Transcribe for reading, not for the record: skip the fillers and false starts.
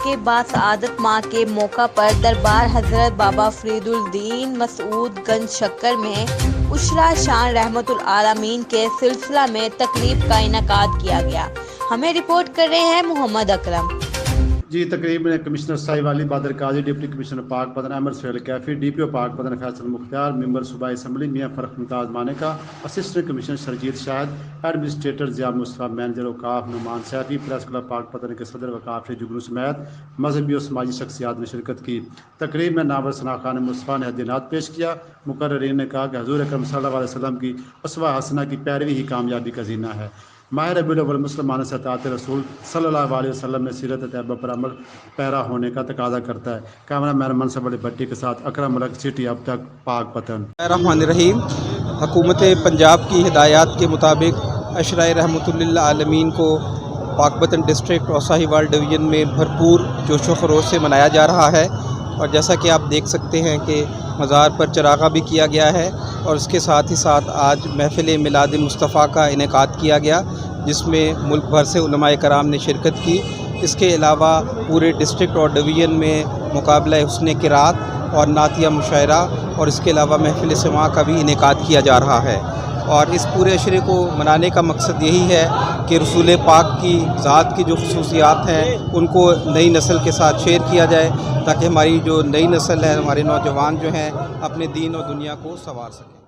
کے باسعادت ماہ کے موقع پر دربار حضرت بابا فرید الدین مسعود گنج شکر میں عشرہ شان رحمت العالمین کے سلسلہ میں تقریب کا انعقاد کیا گیا۔ ہمیں رپورٹ کر رہے ہیں محمد اکرم۔ جی، تقریب میں کمشنر ساحب علی بادر قاضی، ڈپٹی کمشنر پاک پتن احمد سہیل کیفی، ڈی پی او پاک پتن فیصل مختار، ممبر صوبائی اسمبلی میاں فرخ ممتاز مانیکا، اسسٹنٹ کمشنر شرجیت شاہد، ایڈمنسٹریٹر ضیاء مصطفیٰ، مینیجر اوقاف نعمان سیفی، پریس کلب پاک پتن کے صدر وقاف شیخ جگنو سمیت مذہبی و سماجی شخصیات نے شرکت کی۔ تقریب میں نامور ثناء خان مصطفیٰ نے ہدیات پیش کیا۔ مقررین نے کہا کہ حضور اکرم صلی اللہ علیہ وسلم کی اسوہ حسنہ کی پیروی ہی کامیابی کا زینہ ہے۔ ماہ ربیع الاول مسلمانوں سے اطاعت رسول صلی اللہ علیہ وسلم میں سیرت طیبہ پر عمل پیرا ہونے کا تقاضا کرتا ہے۔ کیمرہ مین منصب علی بھٹی کے ساتھ اکرم ملک، سٹی اب تک، پاک پتن۔ الرحمن الرحیم۔ حکومت پنجاب کی ہدایات کے مطابق عشرہ رحمت للعالمین کو پاک پتن ڈسٹرکٹ اور ساہیوال ڈویژن میں بھرپور جوش و خروش سے منایا جا رہا ہے، اور جیسا کہ آپ دیکھ سکتے ہیں کہ مزار پر چراغاں بھی کیا گیا ہے، اور اس کے ساتھ ہی ساتھ آج محفل میلاد مصطفیٰ کا انعقاد کیا گیا، جس میں ملک بھر سے علماء کرام نے شرکت کی۔ اس کے علاوہ پورے ڈسٹرکٹ اور ڈویژن میں مقابلہ حسن قرات اور نعتیہ مشاعرہ، اور اس کے علاوہ محفل سماع کا بھی انعقاد کیا جا رہا ہے۔ اور اس پورے عشرے کو منانے کا مقصد یہی ہے کہ رسول پاک کی ذات کی جو خصوصیات ہیں ان کو نئی نسل کے ساتھ شیئر کیا جائے، تاکہ ہماری جو نئی نسل ہے، ہمارے نوجوان جو ہیں، اپنے دین اور دنیا کو سنوار سکیں۔